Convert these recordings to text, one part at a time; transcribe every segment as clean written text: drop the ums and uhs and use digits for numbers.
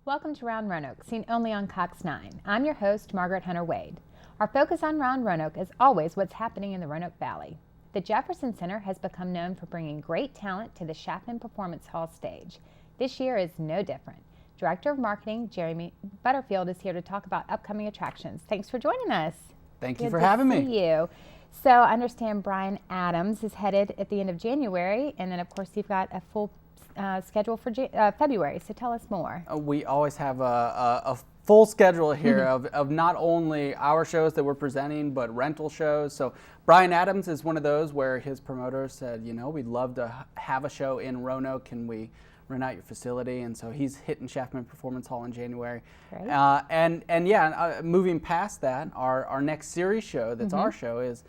Welcome to Round Roanoke, seen only on Cox 9. I'm your host, Margaret Hunter Wade. Our focus on Round Roanoke is always what's happening in the Roanoke Valley. The Jefferson Center has become known for bringing great talent to the Chapman Performance Hall stage. This year is no different. Director of Marketing, Jeremy Butterfield, is here to talk about upcoming attractions. Thanks for joining us. Thank you for having me. Good to see you. So I understand Brian Adams is headed at the end of January, and then of course you've got a full schedule for February, so tell us more. We always have a full schedule here of not only our shows that we're presenting, but rental shows. So Brian Adams is one of those where his promoters said, you know, we'd love to have a show in Roanoke. Can we rent out your facility? And so he's hitting Chapman Performance Hall in January. Moving past that, our next series show that's our show is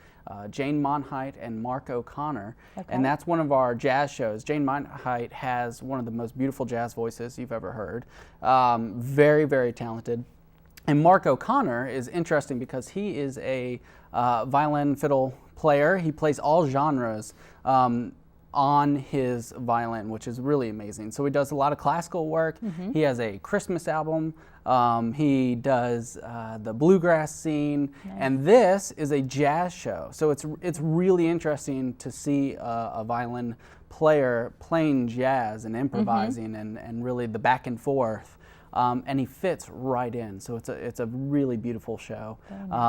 Jane Monheit and Mark O'Connor, and that's one of our jazz shows. Jane Monheit has one of the most beautiful jazz voices you've ever heard. Very, very talented. And Mark O'Connor is interesting because he is a violin fiddle player. He plays all genres on his violin, which is really amazing. So he does a lot of classical work. He has a Christmas album. He does the bluegrass scene, and this is a jazz show. So it's really interesting to see a violin player playing jazz and improvising and really the back and forth. And he fits right in, so it's a really beautiful show.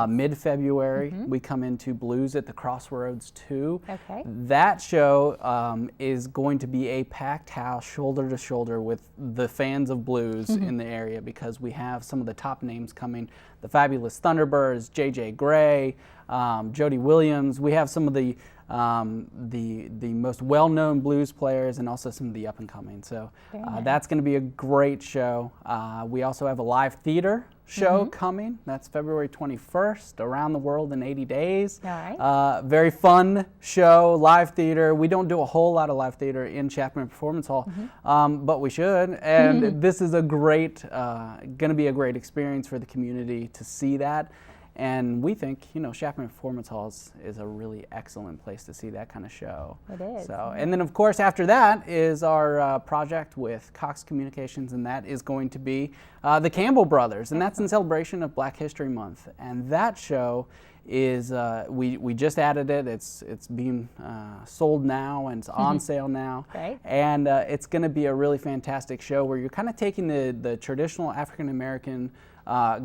Mid-February, we come into Blues at the Crossroads 2. That show is going to be a packed house, shoulder to shoulder with the fans of blues in the area, because we have some of the top names coming: the Fabulous Thunderbirds, J.J. Gray, Jody Williams. We have some of the most well-known blues players and also some of the up-and-coming. So that's going to be a great show. We also have a live theater show coming. That's February 21st, Around the World in 80 Days. Very fun show, live theater. We don't do a whole lot of live theater in Chapman Performance Hall, but we should. And this is going to be a great experience for the community to see that. And we think, you know, Chapman Performance Hall is a really excellent place to see that kind of show. It is. So, and then of course after that is our project with Cox Communications, and that is going to be the Campbell Brothers, and that's in celebration of Black History Month. And that show is we just added it. It's being sold now, and it's on sale now. And it's going to be a really fantastic show where you're kind of taking the traditional African American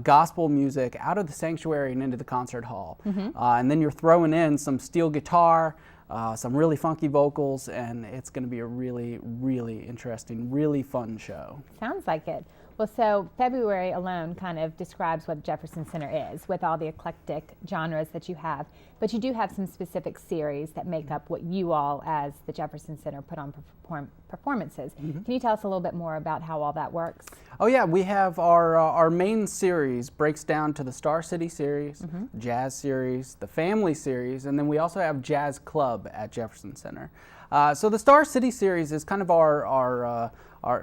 gospel music out of the sanctuary and into the concert hall. And then you're throwing in some steel guitar, some really funky vocals, and it's going to be a really, really interesting, really fun show. Sounds like it. Well, so February alone kind of describes what Jefferson Center is, with all the eclectic genres that you have. But you do have some specific series that make up what you all, as the Jefferson Center, put on performances. Can you tell us a little bit more about how all that works? Oh yeah, we have our main series breaks down to the Star City series, Jazz series, the Family series, and then we also have Jazz Club at Jefferson Center. So the Star City series is kind of our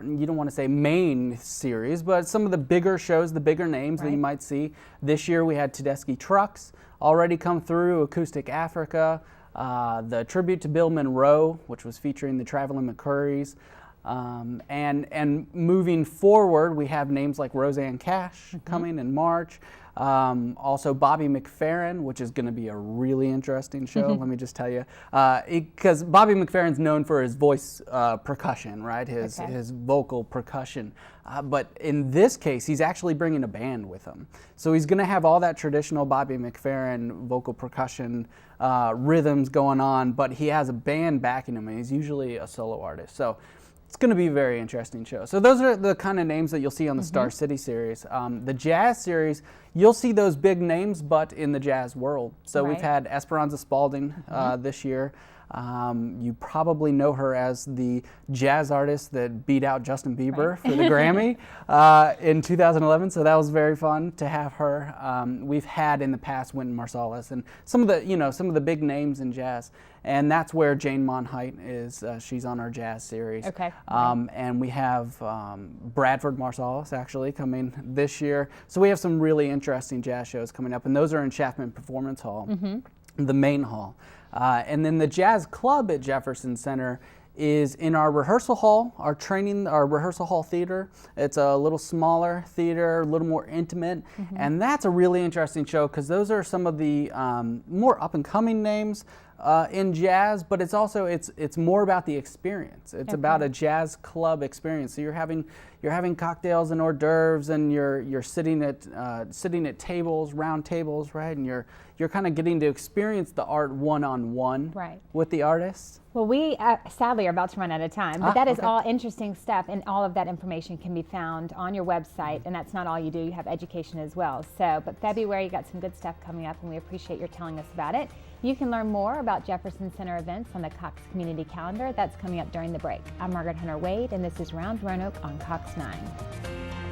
you don't want to say main series, but some of the bigger shows, the bigger names that you might see. This year we had Tedeschi Trucks already come through, Acoustic Africa, the tribute to Bill Monroe, which was featuring the Traveling McCurries. And moving forward, we have names like Roseanne Cash coming in March. Also Bobby McFerrin, which is going to be a really interesting show, let me just tell you. Because Bobby McFerrin's known for his voice percussion, right? His vocal percussion. But in this case, he's actually bringing a band with him. So he's going to have all that traditional Bobby McFerrin vocal percussion rhythms going on, but he has a band backing him, and he's usually a solo artist. So it's going to be a very interesting show. So those are the kind of names that you'll see on the Star City series. The Jazz series, you'll see those big names, but in the jazz world. So we've had Esperanza Spalding this year. You probably know her as the jazz artist that beat out Justin Bieber for the Grammy in 2011. So that was very fun to have her. We've had in the past Wynton Marsalis and some of the big names in jazz. And that's where Jane Monheit is. She's on our jazz series. And we have Bradford Marsalis actually coming this year. So we have some really interesting jazz shows coming up, and those are in Chapman Performance Hall, the main hall. And then the Jazz Club at Jefferson Center is in our rehearsal hall, our rehearsal hall theater. It's a little smaller theater, a little more intimate, and that's a really interesting show because those are some of the more up and coming names in jazz, but it's also it's more about the experience. It's about a jazz club experience. So you're having cocktails and hors d'oeuvres, and you're sitting at tables, round tables, right? And you're kind of getting to experience the art one-on-one with the artist. Well, we sadly are about to run out of time, but that is all interesting stuff, and all of that information can be found on your website, and that's not all you do. You have education as well. So, but February, you got some good stuff coming up, and we appreciate your telling us about it. You can learn more about Jefferson Center events on the Cox Community Calendar. That's coming up during the break. I'm Margaret Hunter Wade, and this is Round Roanoke on Cox 9.